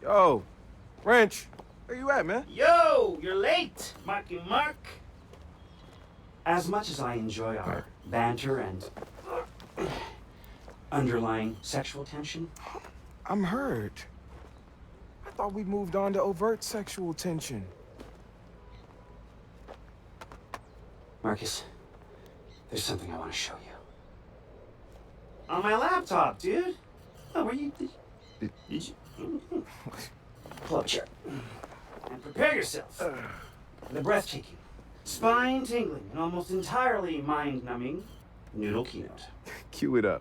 Yo, Wrench, where you at, man? Yo, you're late, Marky Mark. As much as I enjoy our banter and underlying sexual tension, I'm hurt. I thought we moved on to overt sexual tension. Marcus, there's something I want to show you. On my laptop, dude. Oh, where you? Did you? Pull up a chair. And prepare yourself for the breathtaking, spine-tingling, and almost entirely mind-numbing Noodle keynote. Cue it up.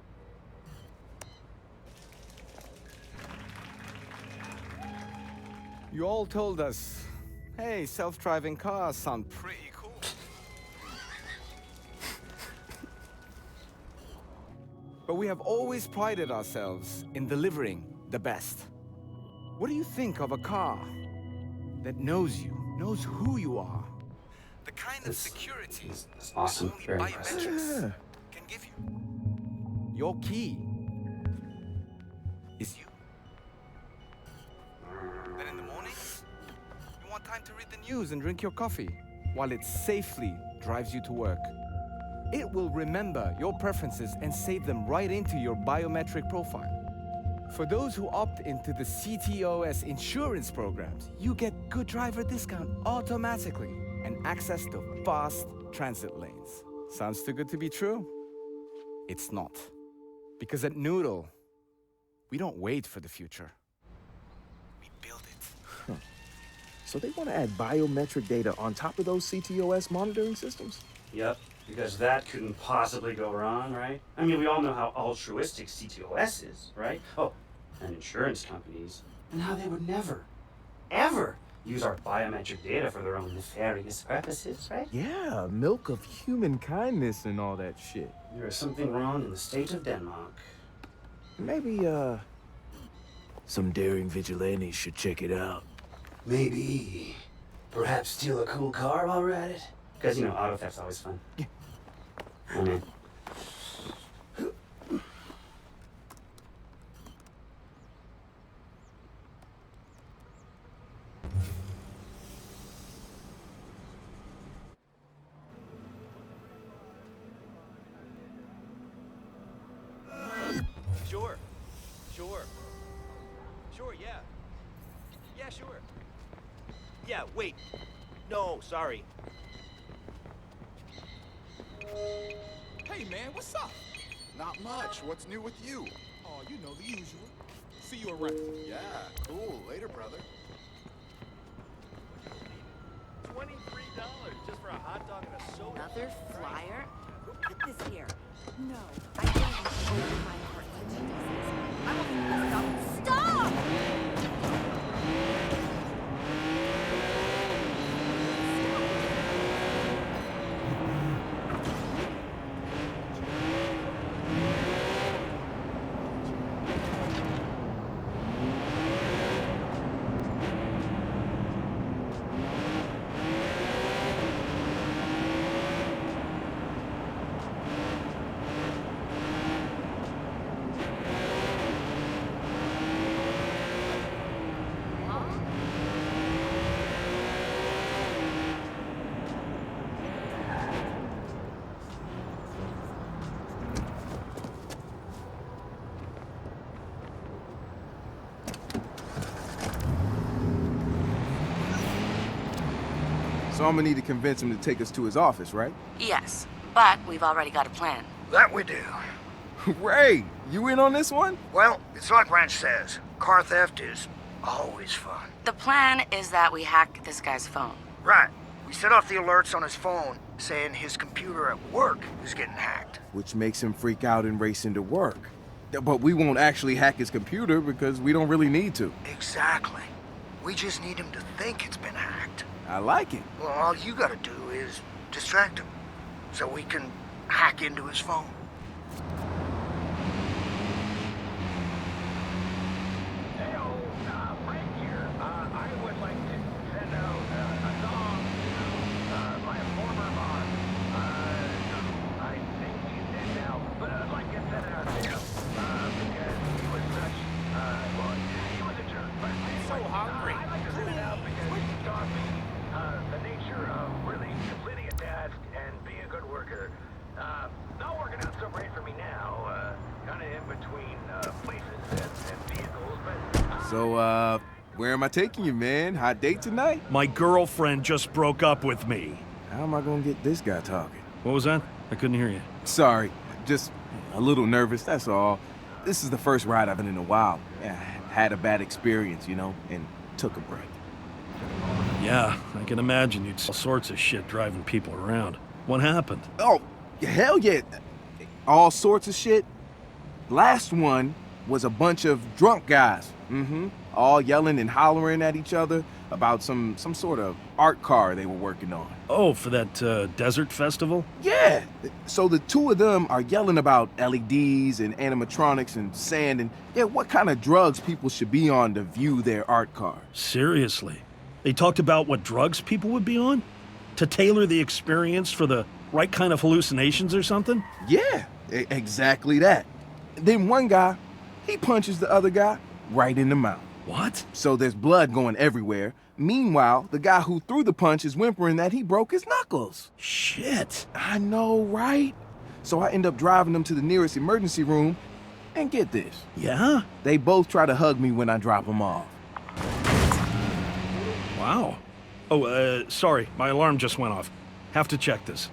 You all told us, hey, self-driving cars sound pretty cool. But we have always prided ourselves in delivering the best. What do you think of a car that knows you, knows who you are? The kind of security It's awesome. only Very impressive. biometrics can give you. Your key is you. Then in the morning, you want time to read the news and drink your coffee while it safely drives you to work. It will remember your preferences and save them right into your biometric profile. For those who opt into the CTOS insurance programs, you get good driver discount automatically and access to fast transit lanes. Sounds too good to be true? It's not. Because at Noodle, we don't wait for the future. We build it. So they want to add biometric data on top of those CTOS monitoring systems? Yep, because that couldn't possibly go wrong, right? I mean, we all know how altruistic CTOS is, right? Oh, and insurance companies, and how they would never, ever use our biometric data for their own nefarious purposes, right? Yeah, milk of human kindness and all that shit. There is something wrong in the state of Denmark. Maybe, some daring vigilantes should check it out. Maybe, perhaps steal a cool car while we're at it? Because, you know, auto theft's always fun. Yeah. I mean, Sure, yeah. Yeah, sure. Yeah, wait. No, sorry. Hey, man, what's up? Not much. What's new with you? Oh, you know the usual. See you around. Yeah, cool. Later, brother. $23 just for a hot dog and a soda. Another flyer? Who put this here? No, I don't want to open my heart to Jesus. I will this stop. Stop! So I'm gonna need to convince him to take us to his office, right? Yes, but we've already got a plan. That we do. Ray, you in on this one? Well, it's like Ranch says, car theft is always fun. The plan is that we hack this guy's phone. Right. We set off the alerts on his phone saying his computer at work is getting hacked. Which makes him freak out and race into work. But we won't actually hack his computer because we don't really need to. Exactly. We just need him to think it's been hacked. I like it. Well, all you gotta do is distract him so we can hack into his phone. so hungry. The nature of really completing a task and being a good worker. Not working out so great for me now. Kind of in between places and vehicles, but... So, where am I taking you, man? Hot date tonight? My girlfriend just broke up with me. How am I gonna get this guy talking? What was that? I couldn't hear you. Sorry, just a little nervous, that's all. This is the first ride I've been in a while. Yeah, had a bad experience, you know, and took a break. Yeah, I can imagine you'd all sorts of shit driving people around. What happened? Oh, hell yeah. All sorts of shit. Last one was a bunch of drunk guys. All yelling and hollering at each other about some sort of art car they were working on. Oh, for that desert festival? Yeah. So the two of them are yelling about LEDs and animatronics and sand and what kind of drugs people should be on to view their art car. Seriously? They talked about what drugs people would be on? To tailor the experience for the right kind of hallucinations or something? Yeah, exactly that. Then one guy, he punches the other guy right in the mouth. What? So there's blood going everywhere. Meanwhile, the guy who threw the punch is whimpering that he broke his knuckles. Shit. I know, right? So I end up driving them to the nearest emergency room, and get this. Yeah? They both try to hug me when I drop them off. Wow. Oh, sorry, my alarm just went off. Have to check this.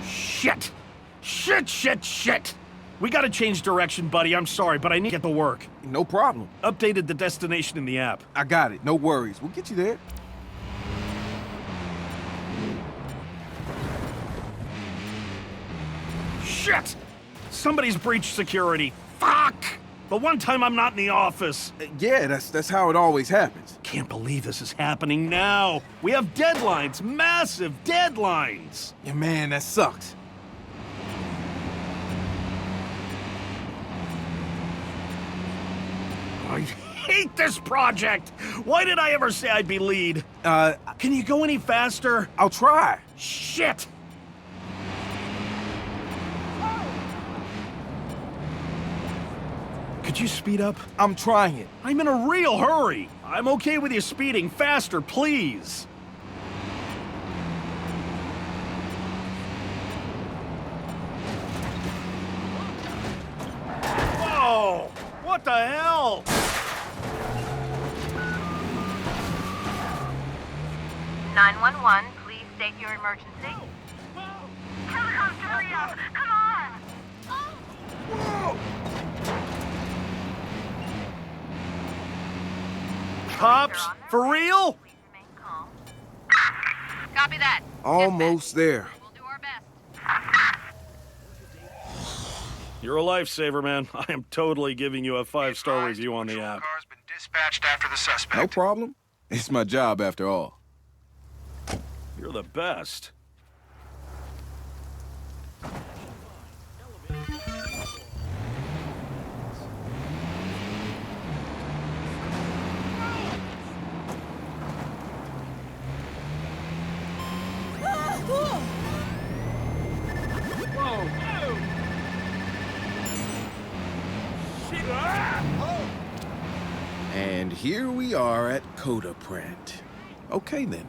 Shit! Shit! We gotta change direction, buddy. I'm sorry, but I need to get to work. No problem. Updated the destination in the app. I got it. No worries. We'll get you there. Shit! Somebody's breached security. Fuck! The one time I'm not in the office. Yeah, that's how it always happens. Can't believe this is happening now. We have deadlines, massive deadlines. Yeah, man, that sucks. I hate this project. Why did I ever say I'd be lead? Can you go any faster? I'll try. Shit! Could you speed up? I'm trying it. I'm in a real hurry. I'm okay with you speeding faster, please. Whoa! What the hell? 911, please state your emergency. Hurry up! Come on! Cops? For real? Please remain calm. Copy that. Almost there. We'll do our best. You're a lifesaver, man. I am totally giving you a 5-star review on the app. Car's been dispatched after the suspect. No problem. It's my job after all. You're the best. And here we are at Coda Print. Okay then.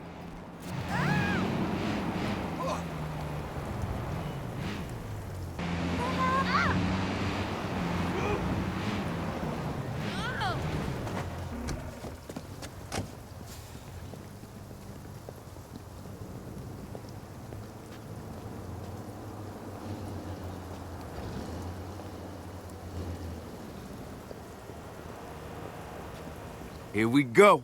Here we go.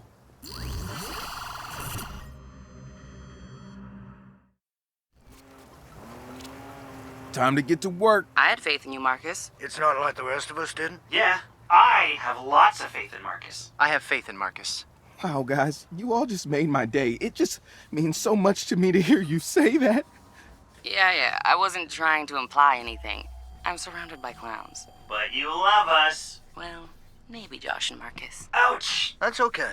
Time to get to work. I had faith in you, Marcus. It's not like the rest of us didn't. Yeah, I have lots of faith in Marcus. I have faith in Marcus. Wow, guys, you all just made my day. It just means so much to me to hear you say that. Yeah, I wasn't trying to imply anything. I'm surrounded by clowns. But you love us. Well, maybe Josh and Marcus. Ouch! That's okay.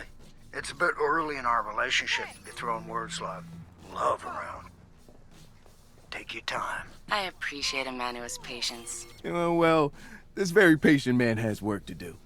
It's a bit early in our relationship to be throwing words like love around. Take your time. I appreciate a man who has patience. Well, this very patient man has work to do.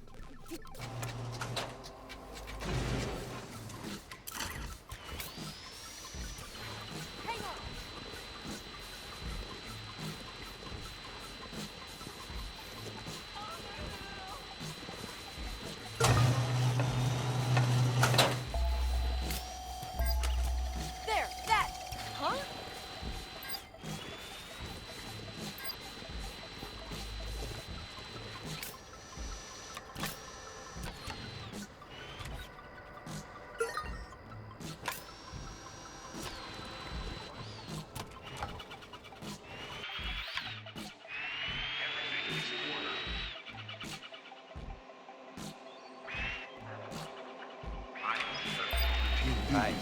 Bye.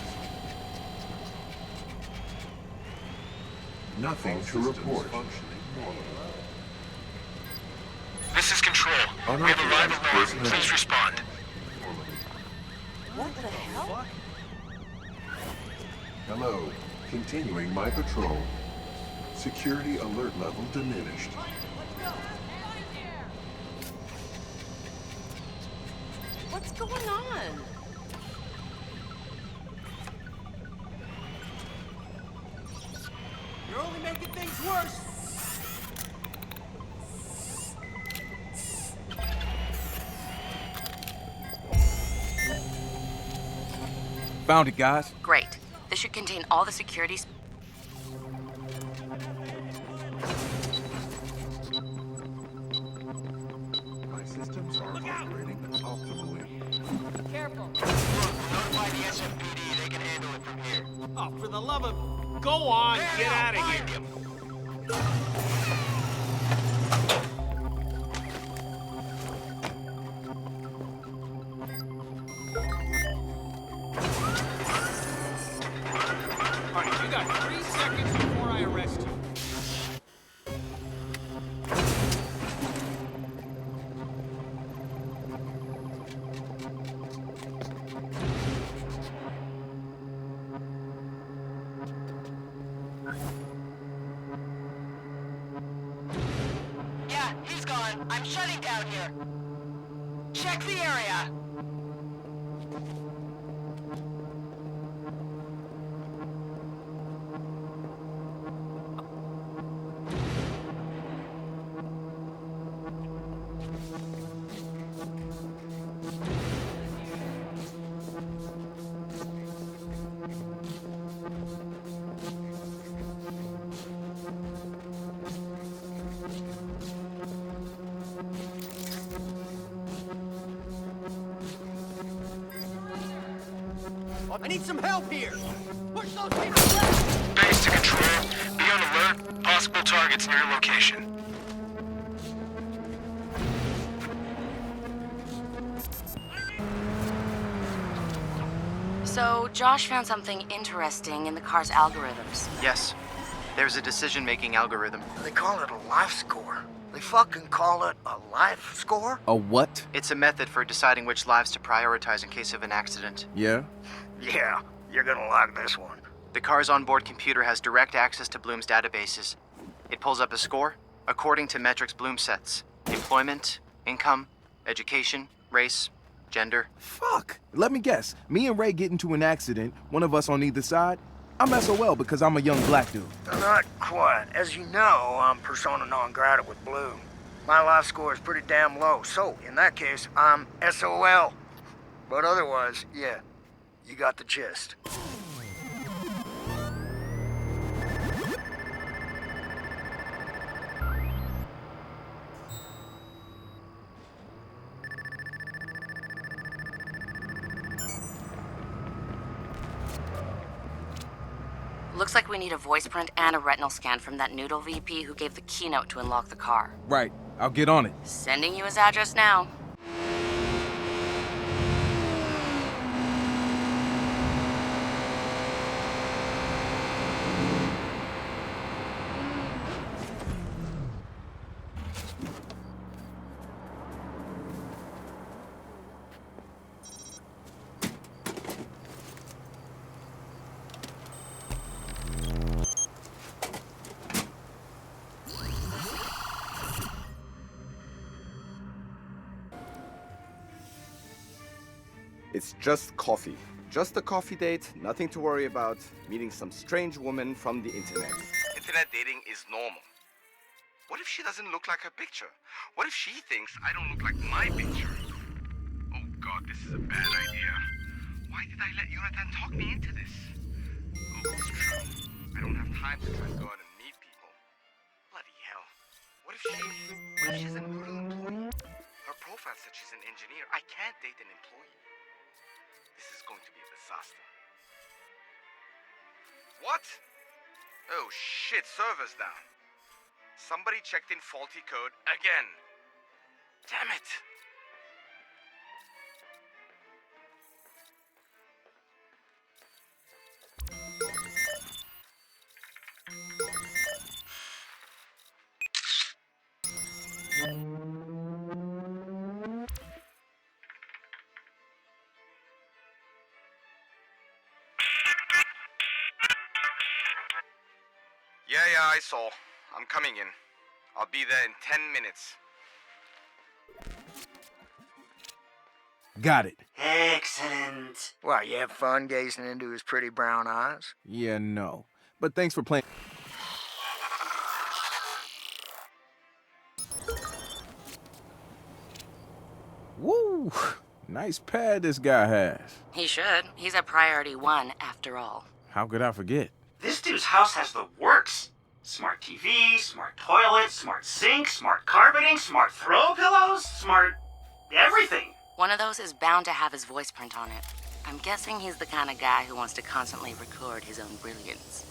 Nothing to report. This is Control. We have a live alarm. Please respond. What the hell? Hello. Continuing my patrol. Security alert level diminished. What's going on? You're only making things worse. Found it, guys. Great. This should contain all the security. My systems are operating optimally. Careful. Notify the SMPD. They can handle it from here. Oh, for the love of... Go on, get out of here. All right, you got 3 seconds before I arrest you. Yeah, he's gone. I'm shutting down here. Check the area. I need some help here. Push those people left. Base to Control. Be on alert. Possible targets near location. So, Josh found something interesting in the car's algorithms. Yes. There's a decision-making algorithm. They call it a life score. They fucking call it a life score? A what? It's a method for deciding which lives to prioritize in case of an accident. Yeah? Yeah, you're gonna like this one. The car's onboard computer has direct access to Bloom's databases. It pulls up a score according to metrics Bloom sets. Employment, income, education, race, gender. Fuck. Let me guess. Me and Ray get into an accident, one of us on either side. I'm SOL because I'm a young black dude. Not quite. As you know, I'm persona non grata with Bloom. My life score is pretty damn low, so in that case, I'm SOL. But otherwise, yeah, you got the gist. Looks like we need a voice print and a retinal scan from that noodle VP who gave the keynote to unlock the car. Right. I'll get on it. Sending you his address now. It's just coffee. Just a coffee date, nothing to worry about, meeting some strange woman from the internet. Internet dating is normal. What if she doesn't look like her picture? What if she thinks I don't look like my picture? Oh god, this is a bad idea. Why did I let Jonathan talk me into this? Oh, it's true. I don't have time to try and go out and meet people. Bloody hell. What if she's a noodle employee? Her profile said she's an engineer. I can't date an employee. This is going to be a disaster. What? Oh shit, server's down. Somebody checked in faulty code again. Damn it. Yeah, I saw. I'm coming in. I'll be there in 10 minutes. Got it. Excellent. Well, you have fun gazing into his pretty brown eyes? Yeah, no. But thanks for playing. Woo! Nice pad this guy has. He should. He's a priority 1 after all. How could I forget? This dude's house has the works. Smart TV, smart toilet, smart sink, smart carpeting, smart throw pillows, smart everything. One of those is bound to have his voice print on it. I'm guessing he's the kind of guy who wants to constantly record his own brilliance.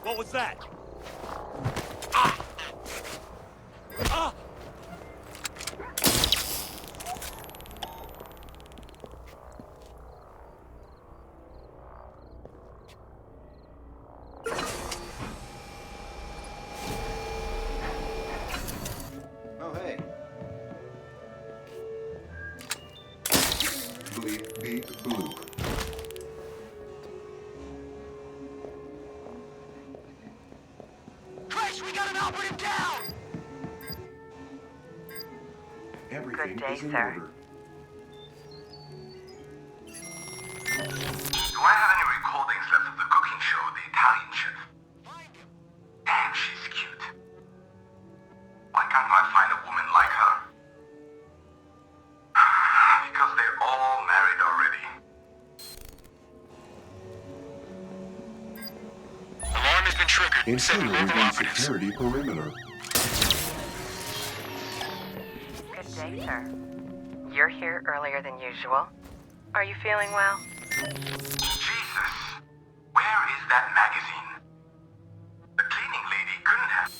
What was that? Oh, hey. Beep blue. Chris, we got an operative down! Everything day, is in sir. order. Do I have any recordings left of the cooking show, The Italian Chef? Damn, she's cute. Why can't I find a woman like her? Because they're all married already. Alarm has been triggered. Intruder within security perimeter. Good day, sir. You're here earlier than usual. Are you feeling well? Jesus, where is that magazine? The cleaning lady couldn't have.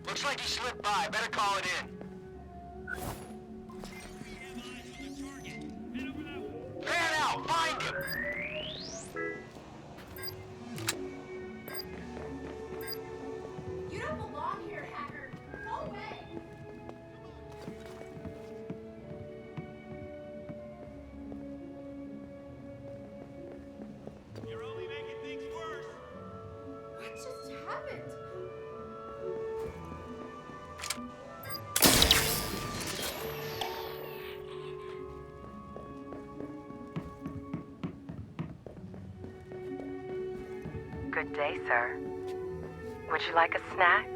Looks like he slipped by. Better call it in. Pan out! Find him! You don't belong here, hacker. Go away. You're only making things worse. What just happened? Good day, sir. Would you like a snack?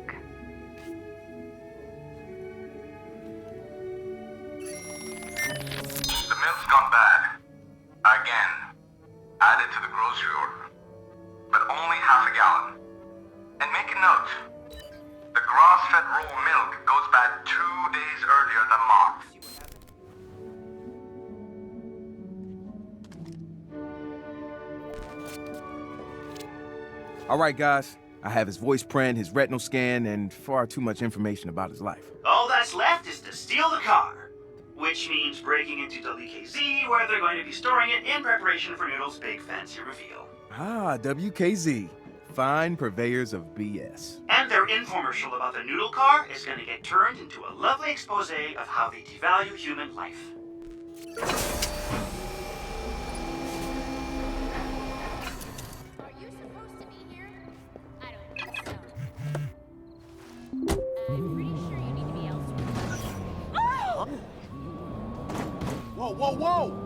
The milk's gone bad. Again. Add it to the grocery order. But only half a gallon. And make a note. The grass-fed raw milk goes bad 2 days earlier than marked. All right, guys. I have his voice print, his retinal scan, and far too much information about his life. All that's left is to steal the car. Which means breaking into WKZ, where they're going to be storing it in preparation for Noodle's big fancy reveal. Ah, WKZ. Fine purveyors of BS. And their infomercial about the Noodle car is going to get turned into a lovely expose of how they devalue human life. Are you supposed to be here? I don't think so. I'm pretty sure you need to be elsewhere. Whoa, whoa, whoa!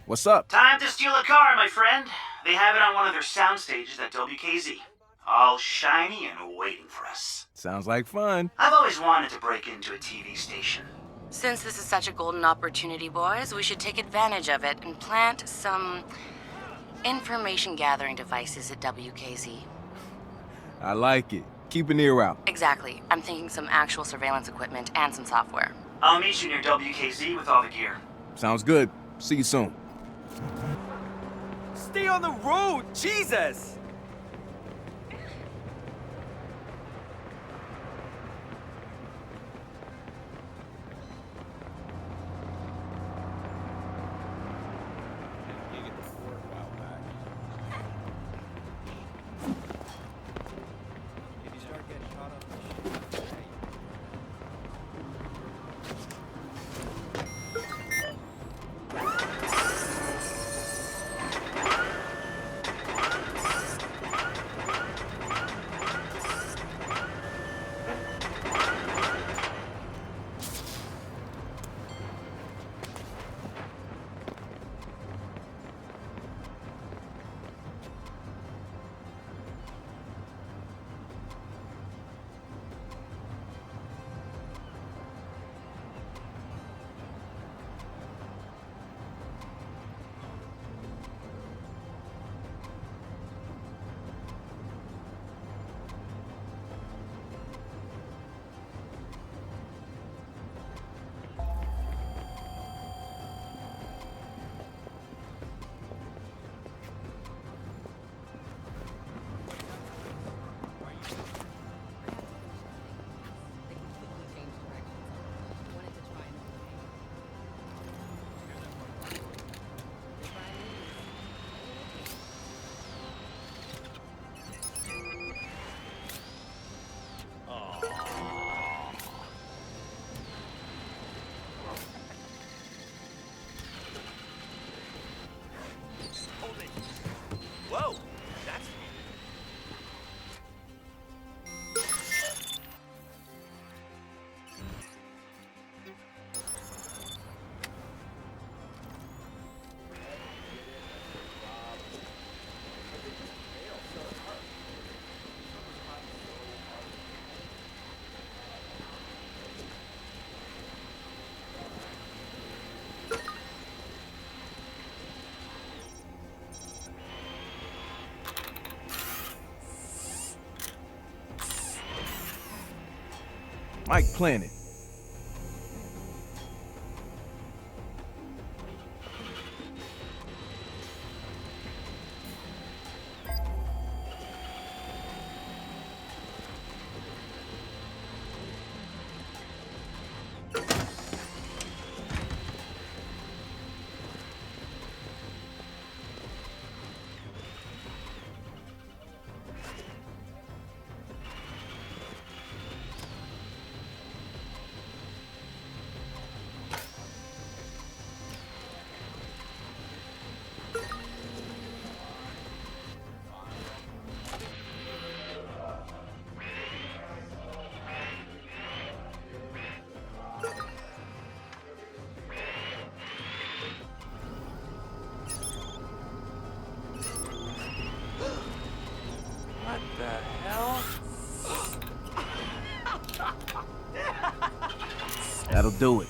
What's up? Time to steal a car, my friend. They have it on one of their sound stages at WKZ. All shiny and waiting for us. Sounds like fun. I've always wanted to break into a TV station. Since this is such a golden opportunity, boys, we should take advantage of it and plant some information gathering devices at WKZ. I like it. Keep an ear out. Exactly. I'm thinking some actual surveillance equipment and some software. I'll meet you near WKZ with all the gear. Sounds good. See you soon. Stay on the road, Jesus! Whoa, that's... Mike Planet. What the hell? That'll do it.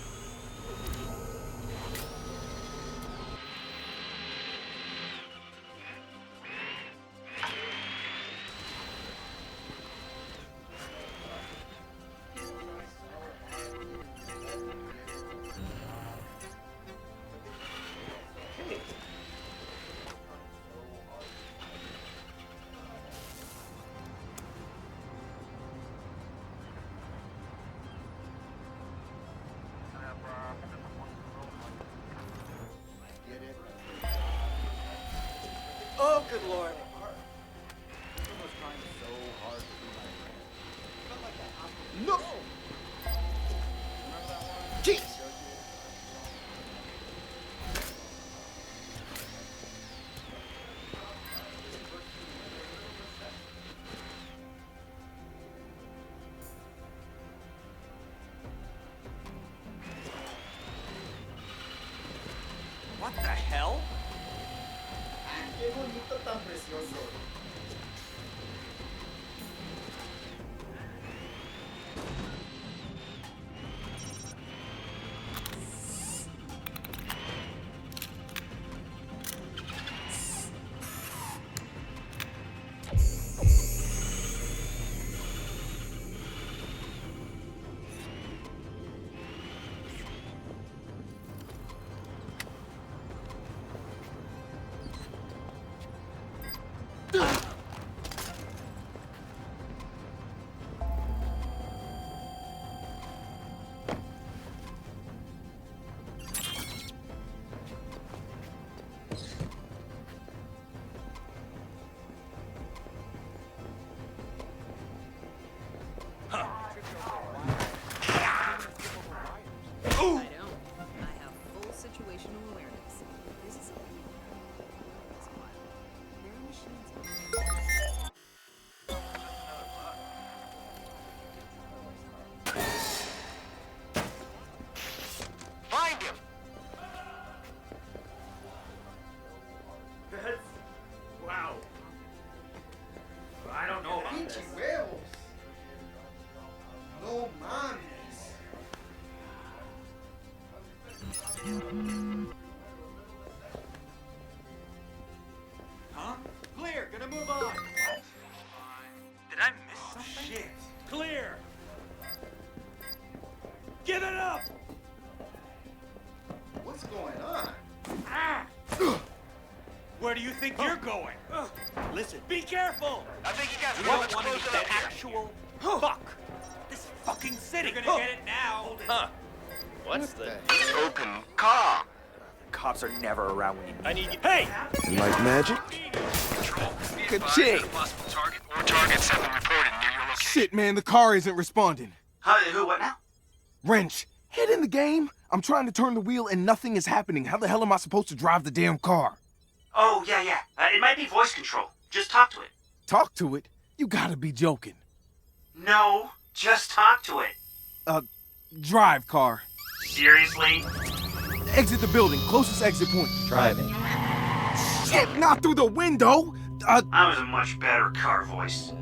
Oh, good lord. No! Jeez! What the hell? tan precioso. Find him! Wow. I don't know about this. huevos. No mames. Huh? Clear, gonna move on. Did I miss something? Shit. Clear. Give it up! What's going on? Where do you think you're going? Listen, be careful! I think you guys We want don't to want to close get it up that here. actual fuck. This fucking city. You're gonna get it now. Huh. What's the... Open car. Cops are never around when you need I need you. Hey! And like magic? Ka-ching! Possible target or targets have been reported near your location. Shit, man, the car isn't responding. Who, what now? Wrench, head in the game. I'm trying to turn the wheel and nothing is happening. How the hell am I supposed to drive the damn car? Oh, yeah. It might be voice control. Just talk to it. Talk to it? You gotta be joking. No, just talk to it. Drive, car. Seriously? Exit the building, closest exit point. driving. Shit, not through the window! I was a much better car voice.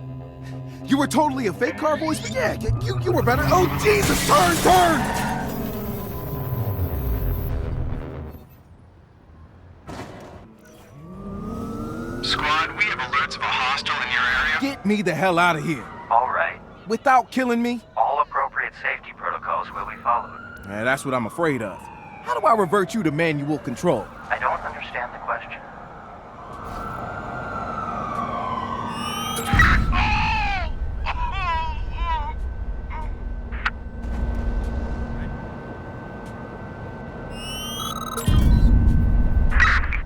You were totally a fake car voice, but yeah, you were better. Oh, Jesus, turn! Squad, we have alerts of a hostile in your area. Get me the hell out of here. All right. Without killing me? All appropriate safety protocols will be followed. That's what I'm afraid of. How do I revert you to manual control? I don't understand the question.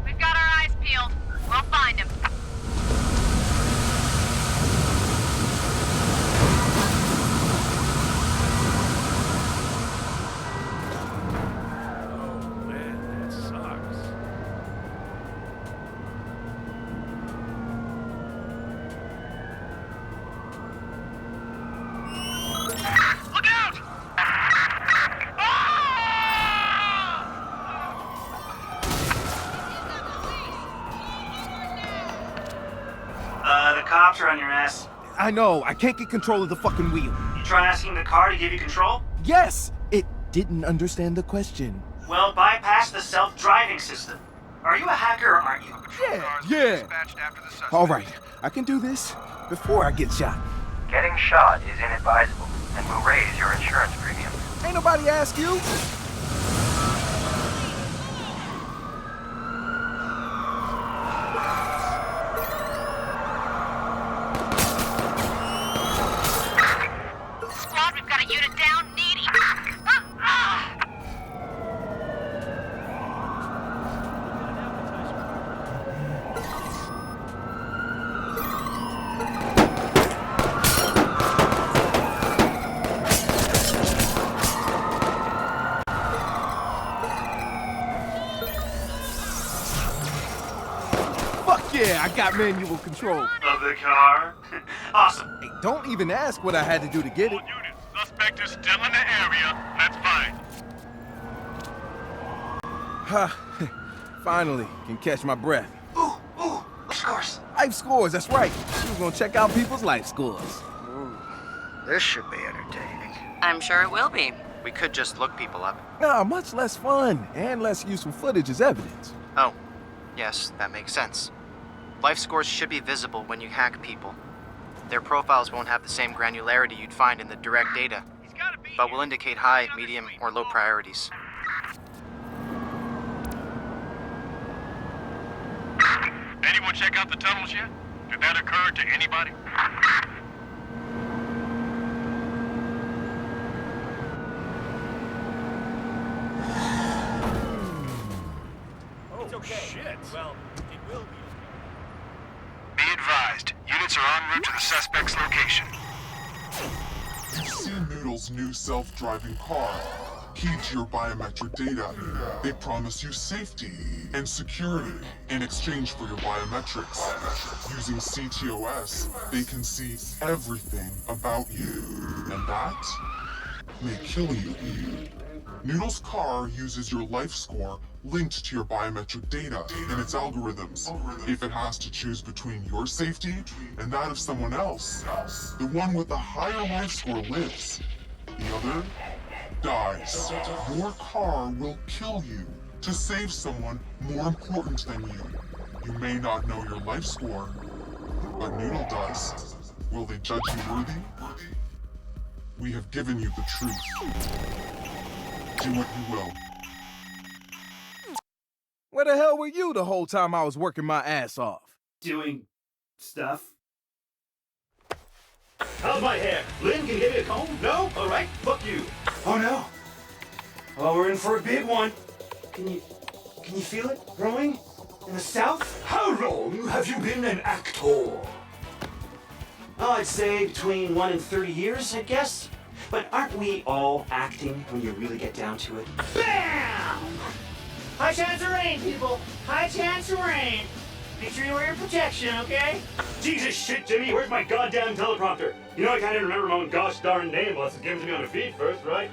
We've got our eyes peeled. We'll find him. Oh, man, that sucks. Look out! The cops are on your ass. I know, I can't get control of the fucking wheel. You try asking the car to give you control? Yes! It didn't understand the question. Well, bypass the self-driving system. Are you a hacker or aren't you? Yeah. Alright, I can do this before I get shot. Getting shot is inadvisable and will raise your insurance premium. Ain't nobody ask you? Squad, we've got a unit down. Needy. Fuck yeah, I got manual control. Of the car? Awesome. Hey, don't even ask what I had to do to get it. Suspect is still in the area. That's fine. Ha, finally, can catch my breath. Ooh, of course. Life scores, that's right. She was gonna check out people's life scores. Ooh, this should be entertaining. I'm sure it will be. We could just look people up. Nah, much less fun and less useful footage as evidence. Oh, yes, that makes sense. Life scores should be visible when you hack people. Their profiles won't have the same granularity you'd find in the direct data, but will indicate high, medium, or low priorities. Anyone check out the tunnels yet? Did that occur to anybody? It's okay. Shit. Well, it will be. Be advised, units are en route to the suspect's location. You've seen Noodle's new self-driving car. Key to your biometric data, they promise you safety and security in exchange for your biometrics. Using CTOS, they can see everything about you, and that may kill you. Noodle's car uses your life score linked to your biometric data and its algorithms. If it has to choose between your safety and that of someone else, the one with the higher life score lives. The other dies. Your car will kill you to save someone more important than you. You may not know your life score, but Noodle does. Will they judge you worthy? We have given you the truth. Do what you will. Where the hell were you the whole time I was working my ass off? Doing stuff. How's my hair? Lynn, can you give me a comb? No? All right, fuck you. Oh no. Oh, we're in for a big one. Can you feel it growing in the south? How long have you been an actor? Oh, I'd say between 1 and 30 years, I guess. But aren't we all acting when you really get down to it? Bam! High chance of rain, people. High chance of rain. Make sure you wear your protection, okay? Jesus shit, Jimmy, where's my goddamn teleprompter? You know I can't even remember my own gosh darn name unless it's given to me on a feed first, right?